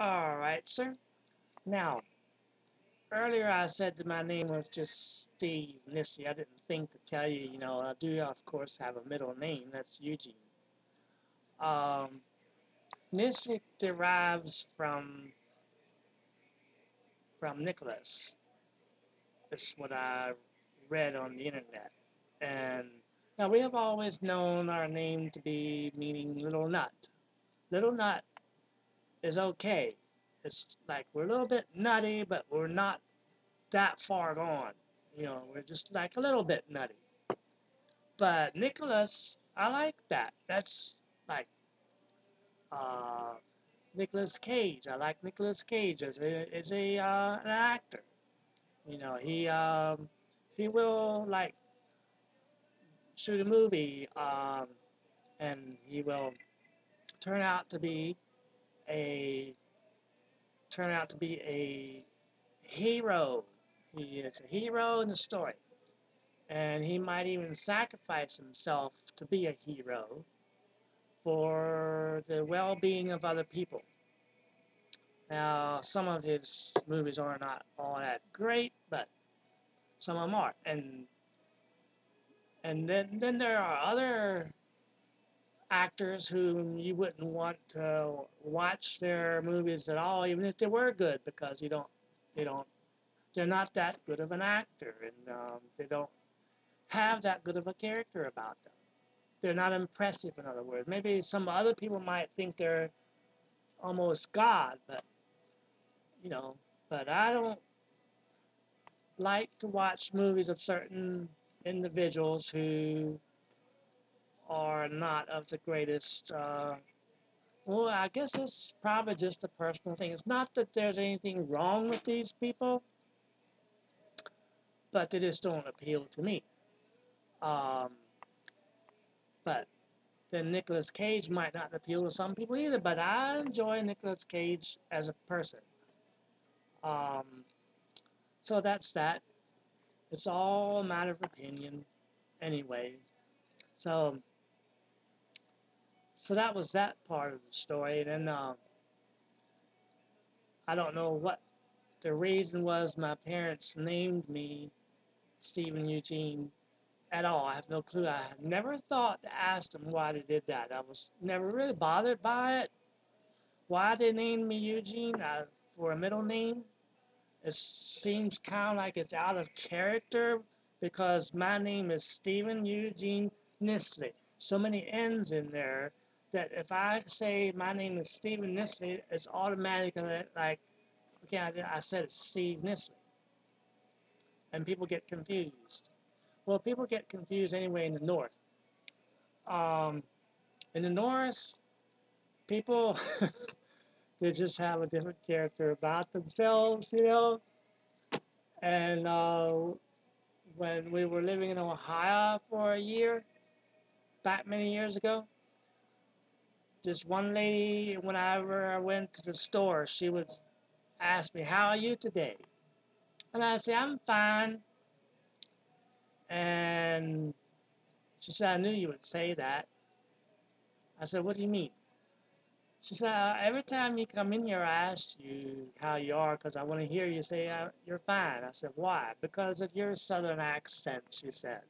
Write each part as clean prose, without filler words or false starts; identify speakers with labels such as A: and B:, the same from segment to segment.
A: All right, sir. Now, earlier I said that my name was just Steve Nisty. I didn't think to tell you, I do, of course, have a middle name. That's Eugene. Um, Nistic derives from Nicholas. That's what I read on the internet. And now we have always known our name to be meaning little nut. Little nut is okay. It's like we're a little bit nutty, but we're not that far gone. We're just like a little bit nutty. But Nicholas, I like that. That's like uh, Nicholas Cage. I like Nicholas Cage as an actor. He will like shoot a movie, and he will turn out to be a turn out to be a hero. He is a hero in the story, and he might even sacrifice himself to be a hero for the well-being of other people. Now, some of his movies are not all that great, but some of them are. And then there are other actors whom you wouldn't want to watch their movies at all, even if they were good, because they don't, they're not that good of an actor, and they don't have that good of a character about them. They're not impressive, in other words. Maybe some other people might think they're almost God, you know, but I don't like to watch movies of certain individuals who are not of the greatest. Well, I guess it's probably just a personal thing. It's not that there's anything wrong with these people, but they just don't appeal to me. Um, but then Nicolas Cage might not appeal to some people either, but I enjoy Nicolas Cage as a person. Um, so that's that. It's all a matter of opinion anyway. So so that was that part of the story. And then I don't know what the reason was my parents named me Stephen Eugene at all. I have no clue. I have never thought to ask them why they did that. I was never really bothered by it. Why they named me Eugene for a middle name? It seems kind of like it's out of character because my name is Stephen Eugene Nisley. So many N's in there that if I say my name is Stephen Nisley, it's automatically like, okay, I said it's Steve Nisley. And people get confused. Well, people get confused anyway in the North. Um, in the North, people, they just have a different character about themselves. And when we were living in Ohio for a year, back many years ago, this one lady, whenever I went to the store, she would ask me, "How are you today?" And I'd say, "I'm fine." And she said, "I knew you would say that." I said, "What do you mean?" She said, "Every time you come in here, I ask you how you are because I want to hear you say you're fine." I said, "Why?" "Because of your southern accent," she said.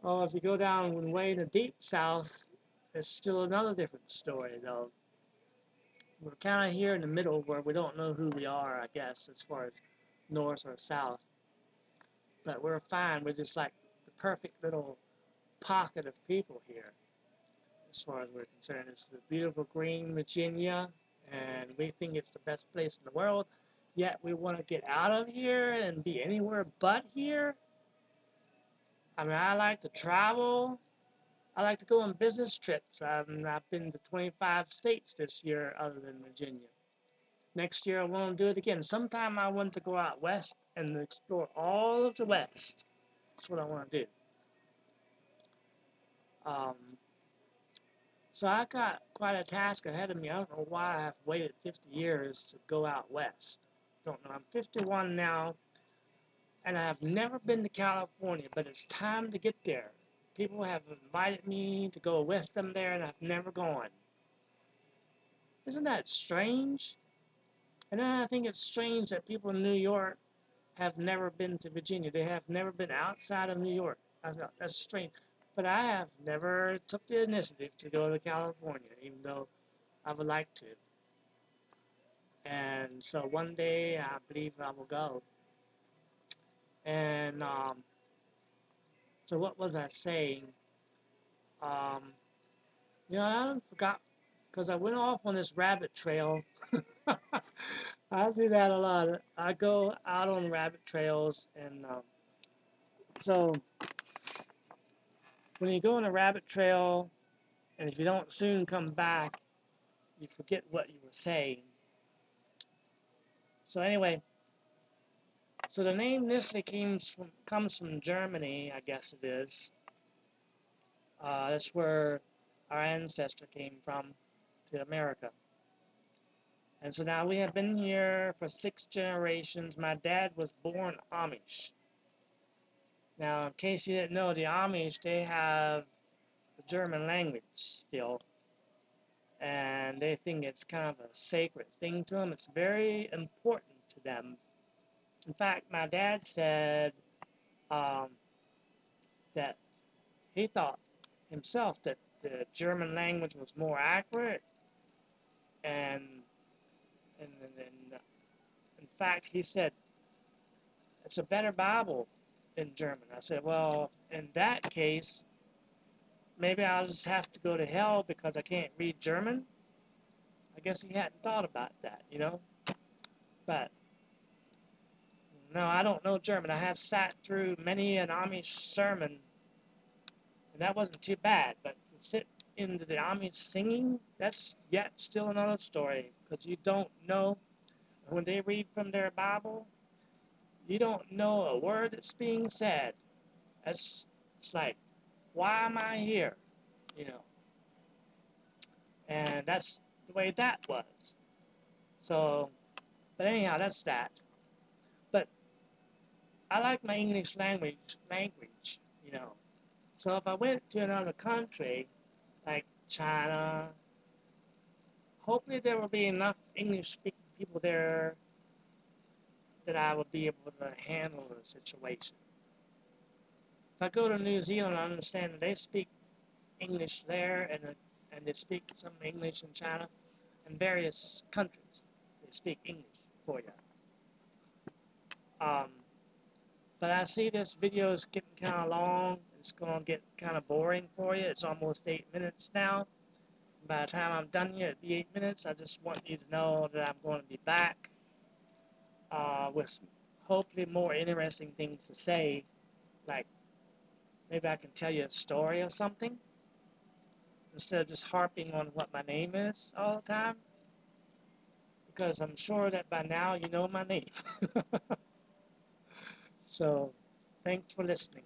A: Oh, if you go down way in the deep south, it's still another different story, though. We're kind of here in the middle where we don't know who we are, I guess, as far as north or south. But we're fine. We're just like the perfect little pocket of people here, as far as we're concerned. It's the beautiful green Virginia, and we think it's the best place in the world. Yet we want to get out of here and be anywhere but here. I mean, I like to travel. I like to go on business trips. I've been to 25 states this year other than Virginia. Next year I want to do it again. Sometime I want to go out west and explore all of the west. That's what I want to do. Um, so I got quite a task ahead of me. I don't know why I have waited 50 years to go out west. Don't know. I'm 51 now, and I have never been to California, but it's time to get there. People have invited me to go with them there, and I've never gone. Isn't that strange? And then I think it's strange that people in New York have never been to Virginia. They have never been outside of New York. I thought that's strange. But I have never took the initiative to go to California, even though I would like to. And so one day I believe I will go. And so what was I saying? Um, I forgot because I went off on this rabbit trail. I do that a lot. I go out on rabbit trails, and so when you go on a rabbit trail, and if you don't soon come back, you forget what you were saying. So anyway, so the name Nestle comes from Germany, I guess it is. That's where our ancestor came from to America. And so now we have been here for 6 generations. My dad was born Amish. Now, in case you didn't know, the Amish, they have the German language still. And they think it's kind of a sacred thing to them. It's very important to them. In fact, my dad said um, that he thought himself that the German language was more accurate. And, and in fact, he said, it's a better Bible in German. I said, well, in that case, maybe I'll just have to go to hell because I can't read German. I guess he hadn't thought about that. But no, I don't know German. I have sat through many an Amish sermon, and that wasn't too bad. But to sit into the Amish singing, that's yet still another story because you don't know when they read from their Bible, you don't know a word that's being said. It's like, why am I here? You know, and that's the way that was. So, but anyhow, that's that. But I like my English language. So if I went to another country like China, hopefully there will be enough English speaking people there that I would be able to handle the situation. If I go to New Zealand, I understand that they speak English there, and they speak some English in China, and various countries they speak English for you. Um, but I see this video is getting kind of long. It's going to get kind of boring for you. It's almost 8 minutes now. By the time I'm done here, it'll be 8 minutes. I just want you to know that I'm going to be back with hopefully more interesting things to say. Like maybe I can tell you a story or something instead of just harping on what my name is all the time. Because I'm sure that by now you know my name. So thanks for listening.